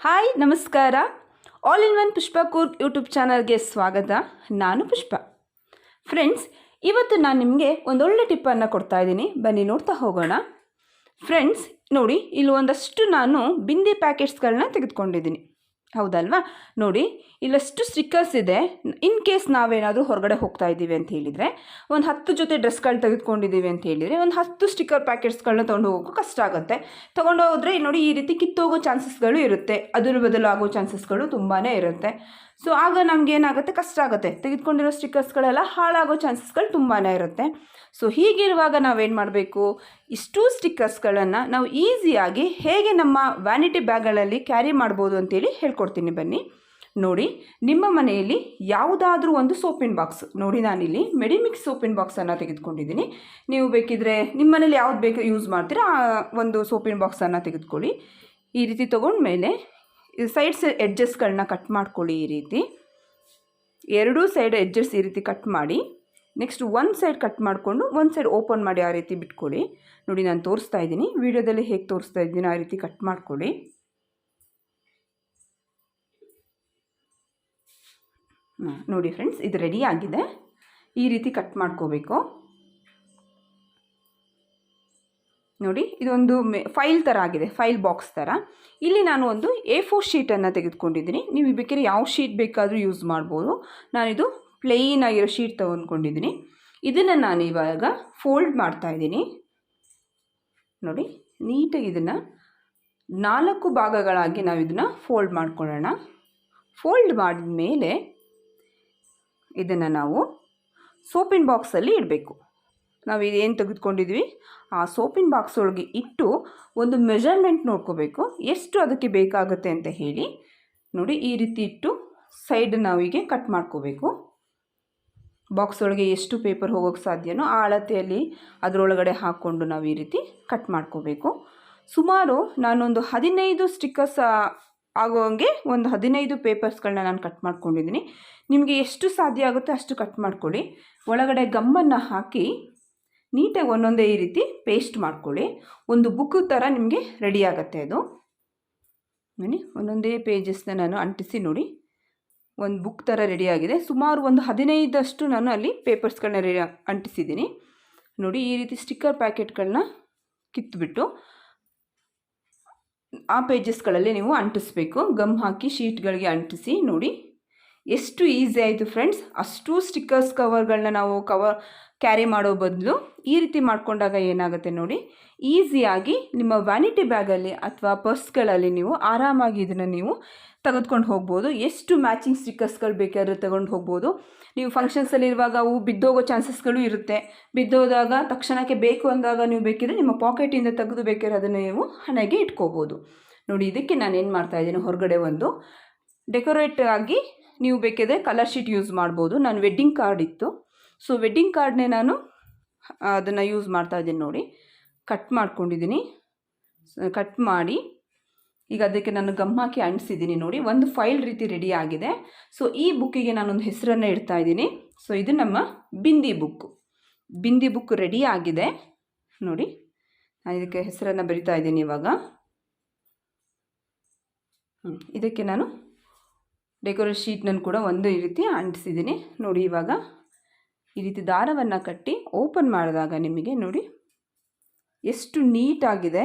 Hi ನಮಸ್ಕಾರ. All in one Pushpa Coorg YouTube ಚಾನಲ್ಗೆ ಸ್ವಾಗತ. ನಾನು ಪುಷ್ಪ. ಫ್ರೆಂಡ್ಸ್, ಇವತ್ತು ನಾನು ನಿಮಗೆ ಒಂದೊಳ್ಳೆ ಟಿಪ್ಪನ್ನು ಕೊಡ್ತಾ ಇದ್ದೀನಿ. ಬನ್ನಿ ನೋಡ್ತಾ ಹೋಗೋಣ. ಫ್ರೆಂಡ್ಸ್ ನೋಡಿ, ಇಲ್ಲಿ ಒಂದಷ್ಟು ನಾನು ಬಿಂದಿ ಪ್ಯಾಕೆಟ್ಸ್ಗಳನ್ನ ತೆಗೆದುಕೊಂಡಿದ್ದೀನಿ, ಹೌದಲ್ವಾ? ನೋಡಿ, ಇಲ್ಲಷ್ಟು ಸ್ಟಿಕ್ಕರ್ಸ್ ಇದೆ. ಇನ್ ಕೇಸ್ ನಾವೇನಾದರೂ ಹೊರಗಡೆ ಹೋಗ್ತಾ ಇದ್ದೀವಿ ಅಂತ ಹೇಳಿದರೆ, ಒಂದು 10 ಜೊತೆ ಡ್ರೆಸ್ಗಳು ತೆಗೆದುಕೊಂಡಿದ್ದೀವಿ ಅಂತ ಹೇಳಿದರೆ, ಒಂದು 10 ಸ್ಟಿಕ್ಕರ್ ಪ್ಯಾಕೆಟ್ಸ್ಗಳನ್ನ ತೊಗೊಂಡು ಹೋಗೋಕ್ಕೂ ಕಷ್ಟ ಆಗುತ್ತೆ. ತೊಗೊಂಡು ಹೋದರೆ ನೋಡಿ, ಈ ರೀತಿ ಕಿತ್ತೋಗೋ ಚಾನ್ಸಸ್ಗಳು ಇರುತ್ತೆ, ಅದರ ಬದಲು ಆಗೋ ಚಾನ್ಸಸ್ಗಳು ತುಂಬಾ ಇರುತ್ತೆ. ಸೊ ಆಗ ನಮ್ಗೆ ಏನಾಗುತ್ತೆ, ಕಷ್ಟ ಆಗುತ್ತೆ. ತೆಗೆದುಕೊಂಡಿರೋ ಸ್ಟಿಕ್ಕರ್ಸ್ಗಳೆಲ್ಲ ಹಾಳಾಗೋ ಚಾನ್ಸಸ್ಗಳು ತುಂಬಾ ಇರುತ್ತೆ. ಸೊ ಹೀಗಿರುವಾಗ ನಾವೇನು ಮಾಡಬೇಕು, ಇಷ್ಟೂ ಸ್ಟಿಕ್ಕರ್ಸ್ಗಳನ್ನು ನಾವು ಈಸಿಯಾಗಿ ಹೇಗೆ ನಮ್ಮ ವ್ಯಾನಿಟಿ ಬ್ಯಾಗ್ಗಳಲ್ಲಿ ಕ್ಯಾರಿ ಮಾಡ್ಬೋದು ಅಂತೇಳಿ ಹೇಳ್ಕೊಡ್ತೀನಿ. ಬನ್ನಿ ನೋಡಿ. ನಿಮ್ಮ ಮನೆಯಲ್ಲಿ ಯಾವುದಾದ್ರೂ ಒಂದು ಸೋಪಿನ ಬಾಕ್ಸ್, ನೋಡಿ ನಾನಿಲ್ಲಿ ಮೆಡಿಮಿಕ್ಸ್ ಸೋಪಿನ ಬಾಕ್ಸನ್ನು ತೆಗೆದುಕೊಂಡಿದ್ದೀನಿ. ನೀವು ಬೇಕಿದ್ರೆ ನಿಮ್ಮ ಮನೇಲಿ ಯಾವ್ದು ಬೇಕು ಯೂಸ್ ಮಾಡ್ತೀರಾ ಆ ಒಂದು ಸೋಪಿನ ಬಾಕ್ಸನ್ನು ತೆಗೆದುಕೊಳ್ಳಿ. ಈ ರೀತಿ ತೊಗೊಂಡ್ಮೇಲೆ ಸೈಡ್ಸ್ ಎಡ್ಜಸ್ಗಳನ್ನ ಕಟ್ ಮಾಡ್ಕೊಳ್ಳಿ. ಈ ರೀತಿ ಎರಡೂ ಸೈಡ್ ಎಡ್ಜಸ್ ಈ ರೀತಿ ಕಟ್ ಮಾಡಿ, ನೆಕ್ಸ್ಟ್ ಒಂದು ಸೈಡ್ ಕಟ್ ಮಾಡಿಕೊಂಡು ಒಂದು ಸೈಡ್ ಓಪನ್ ಮಾಡಿ ಆ ರೀತಿ ಬಿಟ್ಕೊಳ್ಳಿ. ನೋಡಿ, ನಾನು ತೋರಿಸ್ತಾ ಇದ್ದೀನಿ, ವಿಡಿಯೋದಲ್ಲಿ ಹೇಗೆ ತೋರಿಸ್ತಾ ಇದ್ದೀನಿ ಆ ರೀತಿ ಕಟ್ ಮಾಡ್ಕೊಳ್ಳಿ. ನೋಡಿ ಫ್ರೆಂಡ್ಸ್, ಇದು ರೆಡಿ ಆಗಿದೆ. ಈ ರೀತಿ ಕಟ್ ಮಾಡ್ಕೋಬೇಕು. ನೋಡಿ, ಇದೊಂದು ಫೈಲ್ ಥರ ಆಗಿದೆ, ಫೈಲ್ ಬಾಕ್ಸ್ ಥರ. ಇಲ್ಲಿ ನಾನು ಒಂದು A4 ಶೀಟನ್ನು ತೆಗೆದುಕೊಂಡಿದ್ದೀನಿ. ನೀವು ಬೇಕಾದ್ರೆ ಯಾವ ಶೀಟ್ ಬೇಕಾದರೂ ಯೂಸ್ ಮಾಡ್ಬೋದು. ನಾನಿದು ಪ್ಲೇನ್ ಆಗಿರೋ ಶೀಟ್ ತೊಗೊಂಡ್ಕೊಂಡಿದ್ದೀನಿ. ಇದನ್ನು ನಾನು ಇವಾಗ ಫೋಲ್ಡ್ ಮಾಡ್ತಾಯಿದ್ದೀನಿ. ನೋಡಿ, ನೀಟಾಗಿ ಇದನ್ನು 4 ಭಾಗಗಳಾಗಿ ನಾವು ಇದನ್ನು ಫೋಲ್ಡ್ ಮಾಡ್ಕೊಳ್ಳೋಣ. ಫೋಲ್ಡ್ ಮಾಡಿದ ಮೇಲೆ ಇದನ್ನು ನಾವು ಸೋಪಿನ ಬಾಕ್ಸಲ್ಲಿ ಇಡಬೇಕು. ನಾವು ಇದೇನು ತೆಗೆದುಕೊಂಡಿದ್ವಿ ಆ ಸೋಪಿನ ಬಾಕ್ಸ್ ಒಳಗೆ ಇಟ್ಟು ಒಂದು ಮೆಜರ್ಮೆಂಟ್ ನೋಡ್ಕೋಬೇಕು, ಎಷ್ಟು ಅದಕ್ಕೆ ಬೇಕಾಗುತ್ತೆ ಅಂತ ಹೇಳಿ. ನೋಡಿ, ಈ ರೀತಿ ಇಟ್ಟು ಸೈಡ್ ನಾವೀಗೆ ಕಟ್ ಮಾಡ್ಕೋಬೇಕು. ಬಾಕ್ಸ್ ಒಳಗೆ ಎಷ್ಟು ಪೇಪರ್ ಹೋಗೋಕ್ಕೆ ಸಾಧ್ಯನೋ ಆ ಅಳತೆಯಲ್ಲಿ ಅದರೊಳಗಡೆ ಹಾಕ್ಕೊಂಡು ನಾವು ಈ ರೀತಿ ಕಟ್ ಮಾಡ್ಕೋಬೇಕು. ಸುಮಾರು ನಾನೊಂದು 15 ಸ್ಟಿಕ್ಕರ್ಸ್ ಆಗೋಂಗೆ ಒಂದು 15 ಪೇಪರ್ಸ್ಗಳನ್ನ ನಾನು ಕಟ್ ಮಾಡ್ಕೊಂಡಿದ್ದೀನಿ. ನಿಮಗೆ ಎಷ್ಟು ಸಾಧ್ಯ ಆಗುತ್ತೆ ಅಷ್ಟು ಕಟ್ ಮಾಡ್ಕೊಳ್ಳಿ. ಒಳಗಡೆ ಗಮ್ಮನ್ನು ಹಾಕಿ ನೀಟಾಗಿ ಒಂದೊಂದೇ ಈ ರೀತಿ ಪೇಸ್ಟ್ ಮಾಡ್ಕೊಳ್ಳಿ. ಒಂದು ಬುಕ್ ಥರ ನಿಮಗೆ ರೆಡಿ ಆಗುತ್ತೆ ಅದು. ನೋಡಿ, ಒಂದೊಂದೇ ಪೇಜಸ್ನ ನಾನು ಅಂಟಿಸಿ ನೋಡಿ ಒಂದು ಬುಕ್ ಥರ ರೆಡಿಯಾಗಿದೆ. ಸುಮಾರು ಒಂದು 15 ನಾನು ಅಲ್ಲಿ ಪೇಪರ್ಸ್ಗಳನ್ನ ಅಂಟಿಸಿದ್ದೀನಿ. ನೋಡಿ, ಈ ರೀತಿ ಸ್ಟಿಕ್ಕರ್ ಪ್ಯಾಕೆಟ್ಗಳನ್ನ ಕಿತ್ತುಬಿಟ್ಟು ಆ ಪೇಜಸ್ಗಳಲ್ಲಿ ನೀವು ಅಂಟಿಸ್ಬೇಕು. ಗಮ್ ಹಾಕಿ ಶೀಟ್ಗಳಿಗೆ ಅಂಟಿಸಿ. ನೋಡಿ, ಎಷ್ಟು ಈಸಿ ಆಯಿತು ಫ್ರೆಂಡ್ಸ್. ಅಷ್ಟು ಸ್ಟಿಕ್ಕರ್ಸ್ ಕವರ್ಗಳನ್ನ ನಾವು ಕ್ಯಾರಿ ಮಾಡೋ ಬದಲು ಈ ರೀತಿ ಮಾಡಿಕೊಂಡಾಗ ಏನಾಗುತ್ತೆ ನೋಡಿ, ಈಸಿಯಾಗಿ ನಿಮ್ಮ ವ್ಯಾನಿಟಿ ಬ್ಯಾಗಲ್ಲಿ ಅಥವಾ ಪರ್ಸ್ಗಳಲ್ಲಿ ನೀವು ಆರಾಮಾಗಿ ಇದನ್ನು ನೀವು ತೆಗೆದುಕೊಂಡು ಹೋಗ್ಬೋದು. ಎಷ್ಟು ಮ್ಯಾಚಿಂಗ್ ಸ್ಟಿಕ್ಕರ್ಸ್ಗಳು ಬೇಕಾದ್ರೆ ತಗೊಂಡು ಹೋಗ್ಬೋದು. ನೀವು ಫಂಕ್ಷನ್ಸಲ್ಲಿರುವಾಗ ಅವು ಬಿದ್ದೋಗೋ ಚಾನ್ಸಸ್ಗಳು ಇರುತ್ತೆ. ಬಿದ್ದೋದಾಗ ತಕ್ಷಣಕ್ಕೆ ಬೇಕು ಅಂದಾಗ ನೀವು ಬೇಕಿದ್ರೆ ನಿಮ್ಮ ಪಾಕೆಟಿಂದ ತೆಗೆದು ಬೇಕಾದ್ರೆ ಅದನ್ನು ನೀವು ಹಣೆಗೆ ಇಟ್ಕೋಬೋದು. ನೋಡಿ, ಇದಕ್ಕೆ ನಾನು ಏನು ಮಾಡ್ತಾಯಿದ್ದೀನಿ, ಹೊರಗಡೆ ಒಂದು ಡೆಕೋರೇಟ್ ಆಗಿ ನೀವು ಬೇಕಿದ್ರೆ ಕಲರ್ ಶೀಟ್ ಯೂಸ್ ಮಾಡ್ಬೋದು. ನಾನು ವೆಡ್ಡಿಂಗ್ ಕಾರ್ಡ್ ಇತ್ತು, ಸೊ ವೆಡ್ಡಿಂಗ್ ಕಾರ್ಡ್ನೇ ನಾನು ಅದನ್ನು ಯೂಸ್ ಮಾಡ್ತಾಯಿದ್ದೀನಿ. ನೋಡಿ, ಕಟ್ ಮಾಡ್ಕೊಂಡಿದ್ದೀನಿ. ಕಟ್ ಮಾಡಿ ಈಗ ಅದಕ್ಕೆ ನಾನು ಗಮ್ ಹಾಕಿ ಅಂಟಿಸಿದ್ದೀನಿ. ನೋಡಿ, ಒಂದು ಫೈಲ್ ರೀತಿ ರೆಡಿ ಆಗಿದೆ. ಸೊ ಈ ಬುಕ್ಕಿಗೆ ನಾನೊಂದು ಹೆಸರನ್ನು ಇಡ್ತಾ ಇದ್ದೀನಿ. ಸೊ ಇದು ನಮ್ಮ ಬಿಂದಿ ಬುಕ್ ರೆಡಿ ಆಗಿದೆ. ನೋಡಿ, ನಾನು ಇದಕ್ಕೆ ಹೆಸರನ್ನು ಬರಿತಾ ಇದ್ದೀನಿ ಇವಾಗ. ಇದಕ್ಕೆ ನಾನು ಡೆಕೋರೇಟ್ ಶೀಟ್ನನ್ನು ಕೂಡ ಒಂದು ಈ ರೀತಿ ಅಂಟಿಸಿದ್ದೀನಿ. ನೋಡಿ, ಇವಾಗ ಈ ರೀತಿ ದಾರವನ್ನು ಕಟ್ಟಿ ಓಪನ್ ಮಾಡಿದಾಗ ನಿಮಗೆ ನೋಡಿ ಎಷ್ಟು ನೀಟಾಗಿದೆ.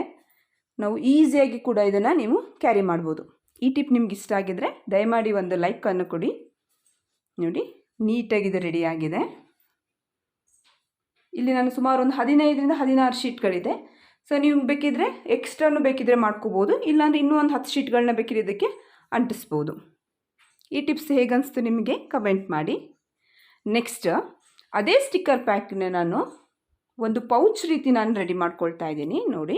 ನಾವು ಈಸಿಯಾಗಿ ಕೂಡ ಇದನ್ನು ನೀವು ಕ್ಯಾರಿ ಮಾಡ್ಬೋದು. ಈ ಟಿಪ್ ನಿಮ್ಗೆ ಇಷ್ಟ ಆಗಿದ್ರೆ ದಯಮಾಡಿ ಒಂದು ಲೈಕನ್ನು ಕೊಡಿ. ನೋಡಿ, ನೀಟಾಗಿದೆ, ರೆಡಿಯಾಗಿದೆ. ಇಲ್ಲಿ ನಾನು ಸುಮಾರು ಒಂದು 15ರಿಂದ 16 ಶೀಟ್ಗಳಿದೆ. ಸೊ ನೀವು ಬೇಕಿದ್ರೆ ಎಕ್ಸ್ಟ್ರಾನು ಬೇಕಿದ್ರೆ ಮಾಡ್ಕೋಬೋದು, ಇಲ್ಲಾಂದರೆ ಇನ್ನೂ ಒಂದು 10 ಶೀಟ್ಗಳನ್ನ ಬೇಕಿದ್ರೆ ಇದಕ್ಕೆ ಅಂಟಿಸ್ಬೋದು. ಈ ಟಿಪ್ಸ್ ಹೇಗನ್ನಿಸ್ತು ನಿಮಗೆ ಕಮೆಂಟ್ ಮಾಡಿ. ನೆಕ್ಸ್ಟ್ ಅದೇ ಸ್ಟಿಕ್ಕರ್ ಪ್ಯಾಕ್ನ ನಾನು ಒಂದು ಪೌಚ್ ರೀತಿ ನಾನು ರೆಡಿ ಮಾಡ್ಕೊಳ್ತಾ ಇದ್ದೀನಿ. ನೋಡಿ,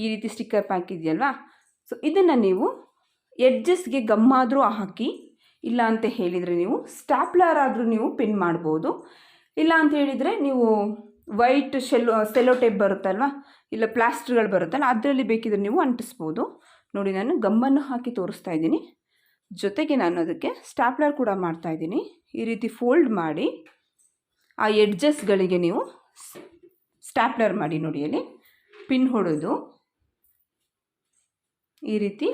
ಈ ರೀತಿ ಸ್ಟಿಕ್ಕರ್ ಪ್ಯಾಕ್ ಇದೆಯಲ್ವಾ, ಸೊ ಇದನ್ನು ನೀವು ಎಡ್ಜಸ್ಗೆ ಗಮ್ಮಾದರೂ ಹಾಕಿ, ಇಲ್ಲ ಅಂತ ಹೇಳಿದರೆ ನೀವು ಸ್ಟ್ಯಾಪ್ಲರ್ ಆದರೂ ನೀವು ಪಿನ್ ಮಾಡ್ಬೋದು. ಇಲ್ಲ ಅಂತ ಹೇಳಿದರೆ ನೀವು ವೈಟ್ ಸೆಲ್ಲೋ ಟೇಪ್ ಬರುತ್ತಲ್ವ, ಇಲ್ಲ ಪ್ಲಾಸ್ಟರ್ಗಳು ಬರುತ್ತಲ್ಲ, ಅದರಲ್ಲಿ ಬೇಕಿದ್ರೆ ನೀವು ಅಂಟಿಸ್ಬೋದು. ನೋಡಿ, ನಾನು ಗಮ್ಮನ್ನು ಹಾಕಿ ತೋರಿಸ್ತಾ ಇದ್ದೀನಿ. ಜೊತೆಗೆ ನಾನು ಅದಕ್ಕೆ ಸ್ಟ್ಯಾಪ್ಲರ್ ಕೂಡ ಮಾಡ್ತಾಯಿದ್ದೀನಿ. ಈ ರೀತಿ ಫೋಲ್ಡ್ ಮಾಡಿ ಆ ಎಡ್ಜಸ್ಗಳಿಗೆ ನೀವು ಸ್ಟ್ಯಾಪ್ಲರ್ ಮಾಡಿ. ನೋಡಿ, ಅಲ್ಲಿ ಪಿನ್ ಹೊಡೆದು ಈ ರೀತಿ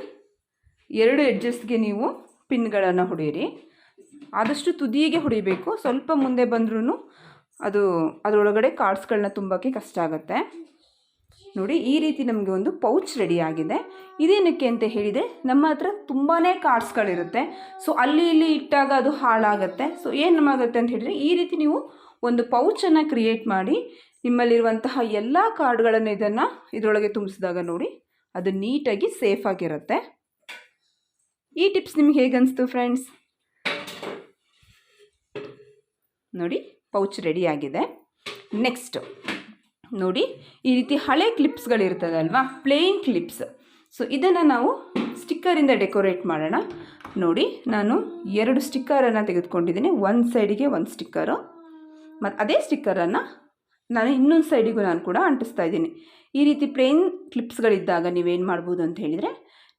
2 ಎಡ್ಜಸ್ಗೆ ನೀವು ಪಿನ್ಗಳನ್ನು ಹೊಡೆಯಿರಿ. ಆದಷ್ಟು ತುದಿಗೆ ಹೊಡಿಬೇಕು. ಸ್ವಲ್ಪ ಮುಂದೆ ಬಂದ್ರೂ ಅದು ಅದರೊಳಗಡೆ ಕಾರ್ಡ್ಸ್ಗಳನ್ನ ತುಂಬಕ್ಕೆ ಕಷ್ಟ ಆಗುತ್ತೆ. ನೋಡಿ, ಈ ರೀತಿ ನಮಗೆ ಒಂದು ಪೌಚ್ ರೆಡಿಯಾಗಿದೆ. ಇದೇನಕ್ಕೆ ಅಂತ ಹೇಳಿದರೆ, ನಮ್ಮ ಹತ್ರ ತುಂಬಾ ಕಾರ್ಡ್ಸ್ಗಳಿರುತ್ತೆ. ಸೊ ಅಲ್ಲಿ ಇಲ್ಲಿ ಇಟ್ಟಾಗ ಅದು ಹಾಳಾಗುತ್ತೆ. ಸೊ ಏನಾಗುತ್ತೆ ಅಂತ ಹೇಳಿದರೆ, ಈ ರೀತಿ ನೀವು ಒಂದು ಪೌಚನ್ನು ಕ್ರಿಯೇಟ್ ಮಾಡಿ ನಿಮ್ಮಲ್ಲಿರುವಂತಹ ಎಲ್ಲ ಕಾರ್ಡ್ಗಳನ್ನು ಇದರೊಳಗೆ ತುಂಬಿಸಿದಾಗ ನೋಡಿ, ಅದು ನೀಟಾಗಿ ಸೇಫಾಗಿರುತ್ತೆ. ಈ ಟಿಪ್ಸ್ ನಿಮ್ಗೆ ಹೇಗೆ ಅನಿಸ್ತು ಫ್ರೆಂಡ್ಸ್? ನೋಡಿ, ಪೌಚ್ ರೆಡಿಯಾಗಿದೆ. ನೆಕ್ಸ್ಟ್ ನೋಡಿ, ಈ ರೀತಿ ಹಳೆ ಕ್ಲಿಪ್ಸ್ಗಳಿರ್ತದಲ್ವಾ, ಪ್ಲೇನ್ ಕ್ಲಿಪ್ಸ್. ಸೊ ಇದನ್ನು ನಾವು ಸ್ಟಿಕ್ಕರಿಂದ ಡೆಕೋರೇಟ್ ಮಾಡೋಣ. ನೋಡಿ, ನಾನು 2 ಸ್ಟಿಕ್ಕರನ್ನು ತೆಗೆದುಕೊಂಡಿದ್ದೀನಿ. ಒಂದು ಸೈಡಿಗೆ ಒಂದು ಸ್ಟಿಕ್ಕರು, ಮತ್ತು ಅದೇ ಸ್ಟಿಕ್ಕರನ್ನು ನಾನು ಇನ್ನೊಂದು ಸೈಡಿಗೂ ನಾನು ಕೂಡ ಅಂಟಿಸ್ತಾ ಇದ್ದೀನಿ. ಈ ರೀತಿ ಪ್ಲೇನ್ ಕ್ಲಿಪ್ಸ್ಗಳಿದ್ದಾಗ ನೀವೇನು ಮಾಡ್ಬೋದು ಅಂತ ಹೇಳಿದರೆ,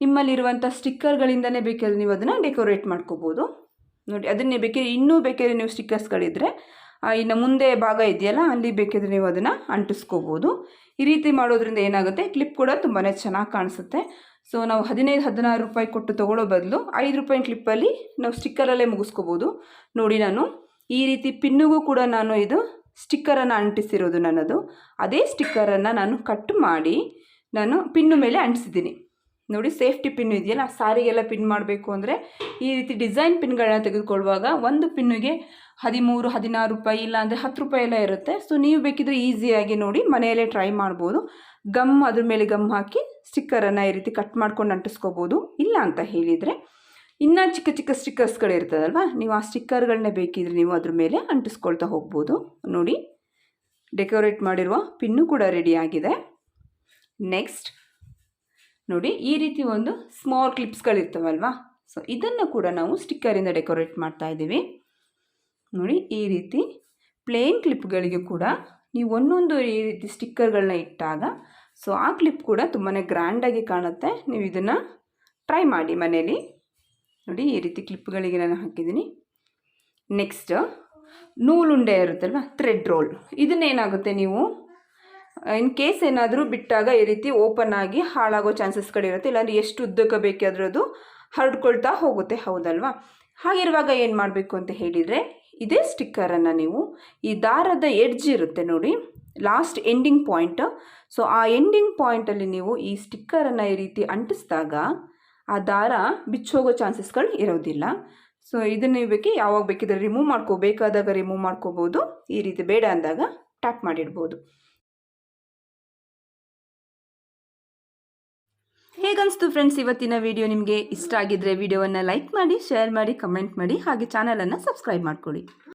ನಿಮ್ಮಲ್ಲಿರುವಂಥ ಸ್ಟಿಕ್ಕರ್ಗಳಿಂದನೇ ಬೇಕಾದ್ರೆ ನೀವು ಅದನ್ನು ಡೆಕೋರೇಟ್ ಮಾಡ್ಕೋಬೋದು. ನೋಡಿ, ಅದನ್ನೇ ಬೇಕಾದ್ರೆ ಇನ್ನೂ ಬೇಕಾದ್ರೆ ನೀವು ಸ್ಟಿಕ್ಕರ್ಸ್ಗಳಿದ್ದರೆ ಇನ್ನು ಮುಂದೆ ಭಾಗ ಇದೆಯಲ್ಲ, ಅಲ್ಲಿ ಬೇಕಾದರೆ ನೀವು ಅದನ್ನು ಅಂಟಿಸ್ಕೋಬೋದು. ಈ ರೀತಿ ಮಾಡೋದ್ರಿಂದ ಏನಾಗುತ್ತೆ, ಕ್ಲಿಪ್ ಕೂಡ ತುಂಬಾ ಚೆನ್ನಾಗಿ ಕಾಣಿಸುತ್ತೆ. ಸೊ ನಾವು 15-16 ರೂಪಾಯಿ ಕೊಟ್ಟು ತೊಗೊಳ್ಳೋ ಬದಲು 5 ರೂಪಾಯಿ ಕ್ಲಿಪ್ಪಲ್ಲಿ ನಾವು ಸ್ಟಿಕ್ಕರಲ್ಲೇ ಮುಗಿಸ್ಕೋಬೋದು. ನೋಡಿ, ನಾನು ಈ ರೀತಿ ಪಿನ್ನಿಗೂ ಕೂಡ ನಾನು ಇದು ಸ್ಟಿಕ್ಕರನ್ನು ಅಂಟಿಸಿರೋದು. ನನ್ನದು ಅದೇ ಸ್ಟಿಕ್ಕರನ್ನು ನಾನು ಕಟ್ ಮಾಡಿ ನಾನು ಪಿನ್ನು ಮೇಲೆ ಅಂಟಿಸಿದ್ದೀನಿ. ನೋಡಿ, ಸೇಫ್ಟಿ ಪಿನ್ನು ಇದೆಯಲ್ಲ, ಸಾರಿಗೆಲ್ಲ ಪಿನ್ ಮಾಡಬೇಕು ಅಂದರೆ ಈ ರೀತಿ ಡಿಸೈನ್ ಪಿನ್ಗಳನ್ನ ತೆಗೆದುಕೊಳ್ಳುವಾಗ ಒಂದು ಪಿನ್ನಿಗೆ 13-16 ರೂಪಾಯಿ, ಇಲ್ಲ ಅಂದರೆ 10 ರೂಪಾಯಿ ಎಲ್ಲ ಇರುತ್ತೆ. ಸೊ ನೀವು ಬೇಕಿದ್ರೆ ಈಸಿಯಾಗಿ ನೋಡಿ ಮನೆಯಲ್ಲೇ ಟ್ರೈ ಮಾಡ್ಬೋದು. ಅದ್ರ ಮೇಲೆ ಗಮ್ ಹಾಕಿ ಸ್ಟಿಕ್ಕರನ್ನು ಈ ರೀತಿ ಕಟ್ ಮಾಡ್ಕೊಂಡು ಅಂಟಿಸ್ಕೋಬೋದು. ಇಲ್ಲ ಅಂತ ಹೇಳಿದರೆ ಇನ್ನೂ ಚಿಕ್ಕ ಚಿಕ್ಕ ಸ್ಟಿಕ್ಕರ್ಸ್ಗಳಿರ್ತದಲ್ವ, ನೀವು ಆ ಸ್ಟಿಕ್ಕರ್ಗಳನ್ನೇ ಬೇಕಿದ್ರೆ ನೀವು ಅದ್ರ ಮೇಲೆ ಅಂಟಿಸ್ಕೊಳ್ತಾ ಹೋಗ್ಬೋದು. ನೋಡಿ, ಡೆಕೋರೇಟ್ ಮಾಡಿರುವ ಪಿನ್ನು ಕೂಡ ರೆಡಿಯಾಗಿದೆ. ನೆಕ್ಸ್ಟ್ ನೋಡಿ, ಈ ರೀತಿ ಒಂದು ಸ್ಮಾಲ್ ಕ್ಲಿಪ್ಸ್ಗಳಿರ್ತವಲ್ವ, ಸೊ ಇದನ್ನು ಕೂಡ ನಾವು ಸ್ಟಿಕ್ಕರಿಂದ ಡೆಕೋರೇಟ್ ಮಾಡ್ತಾ ಇದ್ದೀವಿ. ನೋಡಿ, ಈ ರೀತಿ ಪ್ಲೇನ್ ಕ್ಲಿಪ್ಗಳಿಗೆ ಕೂಡ ನೀವು ಒಂದೊಂದು ಈ ರೀತಿ ಸ್ಟಿಕ್ಕರ್ಗಳನ್ನ ಇಟ್ಟಾಗ ಸೊ ಆ ಕ್ಲಿಪ್ ಕೂಡ ತುಂಬಾ ಗ್ರ್ಯಾಂಡಾಗಿ ಕಾಣುತ್ತೆ. ನೀವು ಇದನ್ನು ಟ್ರೈ ಮಾಡಿ ಮನೇಲಿ. ನೋಡಿ, ಈ ರೀತಿ ಕ್ಲಿಪ್ಗಳಿಗೆ ನಾನು ಹಾಕಿದ್ದೀನಿ. ನೆಕ್ಸ್ಟ್ ನೂಲುಂಡೆ ಇರುತ್ತಲ್ವ, ಥ್ರೆಡ್ ರೋಲ್. ಇದನ್ನೇನಾಗುತ್ತೆ, ನೀವು ಇನ್ ಕೇಸ್ ಏನಾದರೂ ಬಿಟ್ಟಾಗ ಈ ರೀತಿ ಓಪನ್ ಆಗಿ ಹಾಳಾಗೋ ಚಾನ್ಸಸ್ಗಳಿರುತ್ತೆ. ಇಲ್ಲಾಂದರೆ ಎಷ್ಟು ಉದ್ದಕ್ಕೆ ಬೇಕಾದರೂ ಅದು ಹರಡ್ಕೊಳ್ತಾ ಹೋಗುತ್ತೆ, ಹೌದಲ್ವಾ? ಹಾಗಿರುವಾಗ ಏನು ಮಾಡಬೇಕು ಅಂತ ಹೇಳಿದರೆ, ಇದೇ ಸ್ಟಿಕ್ಕರನ್ನು ನೀವು ಈ ದಾರದ ಎಡ್ಜ್ ಇರುತ್ತೆ ನೋಡಿ, ಲಾಸ್ಟ್ ಎಂಡಿಂಗ್ ಪಾಯಿಂಟ್. ಸೊ ಆ ಎಂಡಿಂಗ್ ಪಾಯಿಂಟಲ್ಲಿ ನೀವು ಈ ಸ್ಟಿಕ್ಕರನ್ನು ಈ ರೀತಿ ಅಂಟಿಸಿದಾಗ ಆ ದಾರ ಬಿಚ್ಚೋಗೋ ಚಾನ್ಸಸ್ಗಳು ಇರೋದಿಲ್ಲ. ಸೊ ಇದನ್ನು ನೀವು ಯಾವಾಗ ಬೇಕಿದ್ರೆ ರಿಮೂವ್ ಮಾಡ್ಕೋಬೇಕಾದಾಗ ರಿಮೂವ್ ಮಾಡ್ಕೋಬೋದು. ಈ ರೀತಿ ಬೇಡ ಅಂದಾಗ ಟ್ಯಾಪ್ ಮಾಡಿಡ್ಬೋದು. ಹೇಗನ್ನಿಸ್ತು ಫ್ರೆಂಡ್ಸ್ ಇವತ್ತಿನ ವಿಡಿಯೋ? ನಿಮಗೆ ಇಷ್ಟ ಆಗಿದ್ದರೆ ವಿಡಿಯೋವನ್ನು ಲೈಕ್ ಮಾಡಿ, ಶೇರ್ ಮಾಡಿ, ಕಮೆಂಟ್ ಮಾಡಿ, ಹಾಗೆ ಚಾನಲನ್ನು ಸಬ್ಸ್ಕ್ರೈಬ್ ಮಾಡ್ಕೊಳ್ಳಿ.